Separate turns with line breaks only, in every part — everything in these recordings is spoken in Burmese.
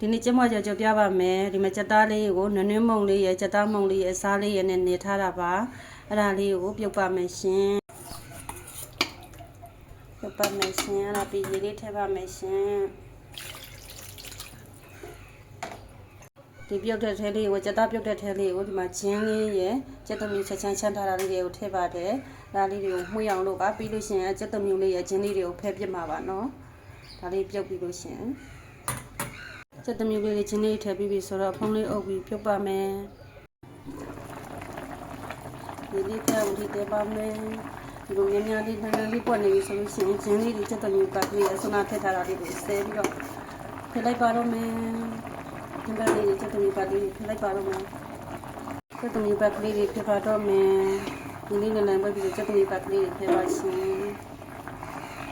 ဒီနေ့ကျမကြော်ပြပါမယ်ဒီမှာကြက်သားလေးကိုနွန်းနွန်းမုံလေးရဲ့ကြက်သားမုံလေးရဲ့စားလေးရဲ့နဲ့နေထားတာပါအဲ့ဒါလေးကိုပြုတ်ပါမယ်ရှင်ပြုတ်ပါမယ်ရှင်အဲ့ဒါပြီးရေလေးထည့်ပါမယ်ရှင်ဒီပြုတ်တဲ့ထဲလေးကိုကြက်သားပြုတ်တဲ့ထဲလေးကိုဒီမှာဂျင်းလေးရဲ့ကြက်သမီးချက်ချမ်းချမ်းထားတာလေးတွေကိုထည့်ပါတယ်ဒါလေးတွေကိုမှုအောင်လို့ပါပြီးလို့ရှင်ကြက်သမီးလေးရဲ့ဂျင်းလေးတွေကိုဖဲပြစ်မှာပါနော်ဒါလေးပြုတ်ပြီးလို့ရှင်ကြက်သမီးလေးချင်းလေးထည့်ပြီးပြီဆိုတော့ဖုံးလေးအုပ်ပြီးပြုတ်ပါမယ်ဒီလေးပြောင်းပြီးတက်ပါမယ်ဒီလိုများများလေးနည်းနည်းလေးပွက်နေပြီဆိုလို့ရှိရင်ချင်းလေးတွေကြက်သမီးပတ်ပြီးအစနာထည့်ထားတာလေးကိုဆဲပြီးတော့ထည့်လိုက်ပါတော့မယ်ဒီဘက်လေးကြက်သမီးပတ်လေးထည့်လိုက်ပါတော့မယ်ကြက်သမီးပတ်လေးတွေထည့်ပါတော့မယ်ဒီလေးနဲ့လည်းပြီးကြက်သမီးပတ်လေးတွေထည့်ပါရှင်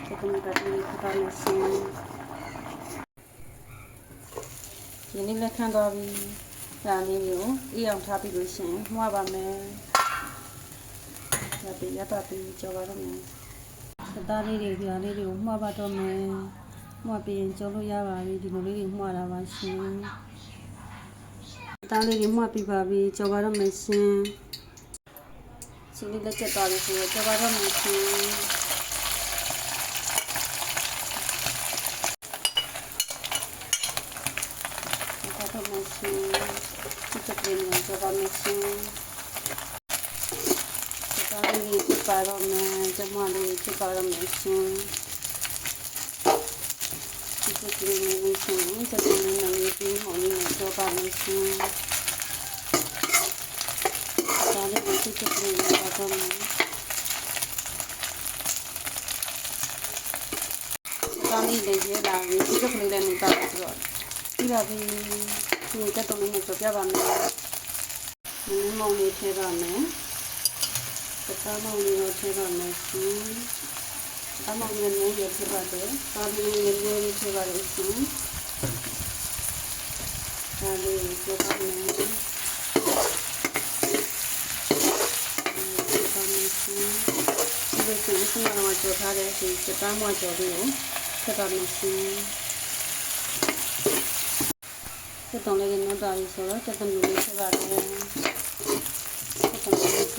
ကြက်သမီးပတ်လေးထည့်ပါမယ်ရှင်ဒီနေ့လက်ခံတော့ပြီဒါလေးကိုအေးအောင်ထားပြီးလို့ရှင်မှားပါမယ်ဒါပြီးရတာပြီးကြောပါတော့မယ်သားလေးတွေဒီလေးတွေကိုမှားပါတော့မယ်မှားပြီးရင်ကြောလို့ရပါပြီဒီလိုလေးတွေမှားတာပါရှင်သားလေးတွေမှားပြီးပါပြီကြောပါတော့မယ်ရှင်စီလေးလက်ချက်သွားပြီဆိုတော့ကြောပါတော့မယ်ရှင်ဒီကနေ့တော့ကြောပါမယ်ရှင်ဒါလေးပြပါတော့မယ်ကျမလေးပြပါတော့မယ်ရှင်ဒီကနေ့လေးရှင်စက်တင်ဘာလပြီးဟောင်းနေကြောပါမယ်ရှင်ဒါလေးကိုဒီကနေ့တော့မယ်ဒါလေးလေးရလာပြီဒီကနေ့လည်းနေတာဆိုတော့ဒီလာပြီဒီကတော့လည်းကြောပြပါမယ်နည်းမောင်လေးထည့်ပါမယ်စကားမောင်လေးကိုထည့်ပါမယ်ရှင်အမောင်လေးနဲ့ရထည့်ပါတယ်ဒါလေးလေးလေးထည့်ပါလိမ့်ရှင်ဒါလေးထည့်ပါမယ်ထည့်ပါမယ်ရှင်ဒီလိုဆိုရင်ကျွန်တော်ကြောထားတဲ့ဒီစကားမောင်ကြောလေးကိုထည့်ပါမယ်ရှင်这种那个牛大鱼说了，这种牛肉是吧？这种牛肉是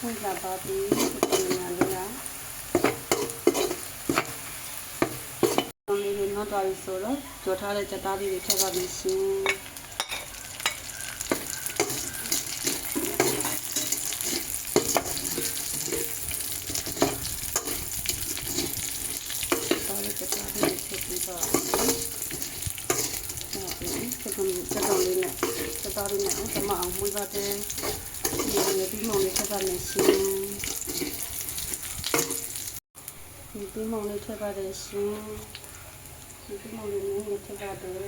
会喇叭的，这种哪里呀？တော့သွားပြီဆိုတော့ကြော်ထားတဲ့ကြက်သားလေးတွေထည့်ပါမယ်ရှင်ဒါလေးကြက်သားလေးထည့်ပြီးတော့ဟုတ်ပြီကြက်တော်လေးနဲ့ကြက်သားလေးနဲ့အောင်မွေးပါတယ်ဒီလိုပြီးမှလည်းထည့်ပါမယ်ရှင်ဒီပြီးမှလည်းထည့်ပါတယ်ရှင်ဒီမောင်လေးနဲ့ထည့်ပါတယ်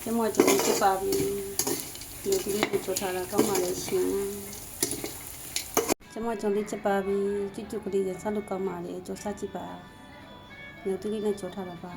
ကျမတို့ကြည့်ပါပြီဒီလေးကိုချိုးထားတာကောင်းပါလေရှင်ကျမတို့ကြည့်ပါပြီကြည့်ကြည့်ကလေးရဆက်လို့ကောင်းပါလေကြိုးစားကြည့်ပါဒီလေးနဲ့ချိုးထားတာပါ